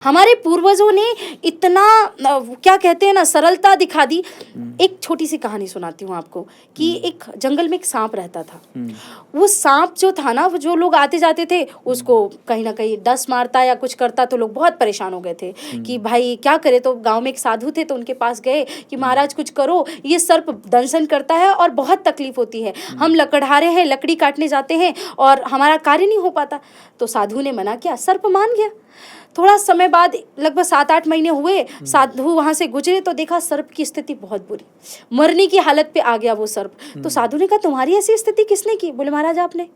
हमारे पूर्वजों ने इतना क्या कहते हैं ना, सरलता दिखा दी। एक छोटी सी कहानी सुनाती हूँ आपको कि एक जंगल में एक सांप रहता था। वो सांप जो था ना, वो जो लोग आते जाते थे उसको कहीं ना कहीं डस मारता या कुछ करता, तो लोग बहुत परेशान हो गए थे कि भाई क्या करे। तो गांव में एक साधु थे, तो उनके पास गए कि महाराज कुछ करो, ये सर्प दंशन करता है और बहुत तकलीफ होती है, हम लकड़हारे हैं, लकड़ी काटने जाते हैं और हमारा कार्य नहीं हो पाता। तो साधु ने मना किया, सर्प मान गया। थोड़ा समय बाद, लगभग 7-8 महीने हुए, साधु वहां से गुजरे तो देखा सर्प की स्थिति बहुत बुरी, मरने की हालत पे आ गया वो सर्प। तो साधु ने कहा, तुम्हारी ऐसी स्थिति किसने की? बोले महाराज आपने।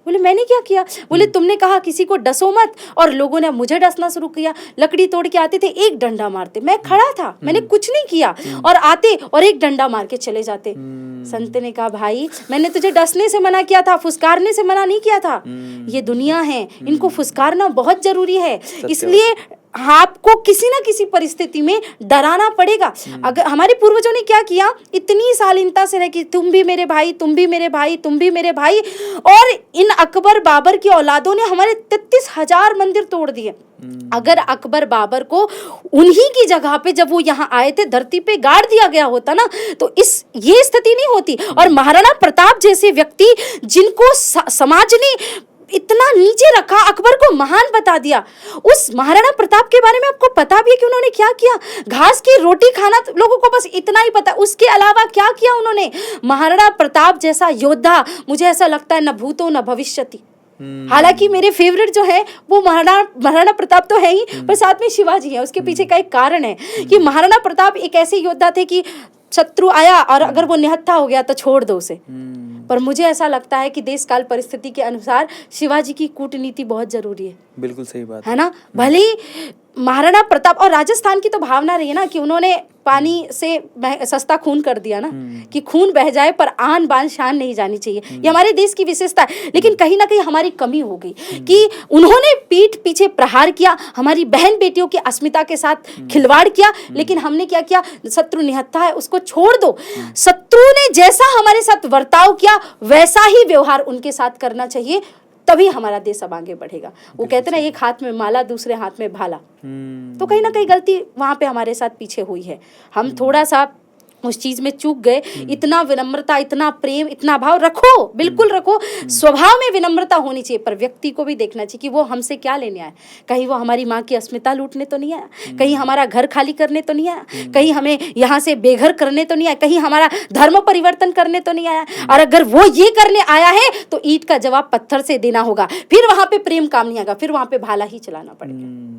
बोले मैंने क्या किया? बोले तुमने कहा किसी को डसो मत, और लोगों ने मुझे डसना शुरू किया। लकड़ी तोड़ के आते थे, एक डंडा मारते, मैं खड़ा था, मैंने कुछ नहीं किया, और आते और एक डंडा मार के चले जाते। संत ने कहा, भाई मैंने तुझे डसने से मना किया था, फुसकारने से मना नहीं किया था। ये दुनिया है, इनको फुसकारना बहुत जरूरी है, इसलिए आपको किसी ना किसी परिस्थिति में डराना पड़ेगा। अगर हमारे पूर्वजों ने क्या किया, इतनी शालीनता से रह कि तुम भी मेरे भाई, तुम भी मेरे भाई, तुम भी मेरे भाई, और इन अकबर बाबर की औलादों ने हमारे 33,000 मंदिर तोड़ दिए। अगर अकबर बाबर को उन्हीं की जगह पे, जब वो यहाँ आए थे, धरती पे गाड़ दिया गया होता ना, तो ये स्थिति नहीं होती। और महाराणा प्रताप जैसे व्यक्ति, जिनको समाज ने इतना नीचे रखा, अकबर को महान बता दिया। उस महाराणा प्रताप के बारे में आपको पता भी है कि उन्होंने क्या किया? घास की रोटी खाना लोगों को बस इतना ही पता, उसके अलावा क्या किया उन्होंने? महाराणा प्रताप जैसा योद्धा मुझे ऐसा लगता है न भूतो न भविष्यति। हालांकि मेरे फेवरेट जो है वो महाराणा प्रताप तो है ही, पर साथ में शिवाजी है। उसके पीछे का एक कारण है कि महाराणा प्रताप एक ऐसे योद्धा थे कि शत्रु आया और अगर वो निहत्था हो गया तो छोड़ दो उसे। पर मुझे ऐसा लगता है कि देश काल परिस्थिति के अनुसार शिवाजी की कूटनीति बहुत जरूरी है। बिल्कुल सही बात है ना। भले महाराणा प्रताप, और राजस्थान की तो भावना रही है ना कि उन्होंने पानी से सस्ता खून कर दिया ना, कि खून बह जाए पर आन बान शान नहीं जानी चाहिए। ये हमारे देश की विशेषता है। लेकिन कहीं ना कहीं हमारी कमी हो गई कि उन्होंने पीठ पीछे प्रहार किया, हमारी बहन बेटियों की अस्मिता के साथ खिलवाड़ किया। लेकिन हमने क्या किया? शत्रु निहत्था है, उसको छोड़ दो। शत्रु ने जैसा हमारे साथ बर्ताव किया, वैसा ही व्यवहार उनके साथ करना चाहिए, तभी हमारा देश अब आगे बढ़ेगा। वो कहते ना, एक हाथ में माला, दूसरे हाथ में भाला। तो कहीं ना कहीं गलती वहां पे हमारे साथ पीछे हुई है। हम थोड़ा सा उस चीज में चूक गए। इतना विनम्रता, इतना प्रेम, इतना भाव रखो, बिल्कुल रखो। स्वभाव में विनम्रता होनी चाहिए, पर व्यक्ति को भी देखना चाहिए कि वो हमसे क्या लेने आया। कहीं वो हमारी माँ की अस्मिता लूटने तो नहीं आया, कहीं हमारा घर खाली करने तो नहीं आया, कहीं हमें यहाँ से बेघर करने तो नहीं आया, कहीं हमारा धर्म परिवर्तन करने तो नहीं आया। और अगर वो ये करने आया है तो ईंट का जवाब पत्थर से देना होगा। फिर वहां पे प्रेम काम नहीं आएगा, फिर वहां पे भाला ही चलाना पड़ेगा।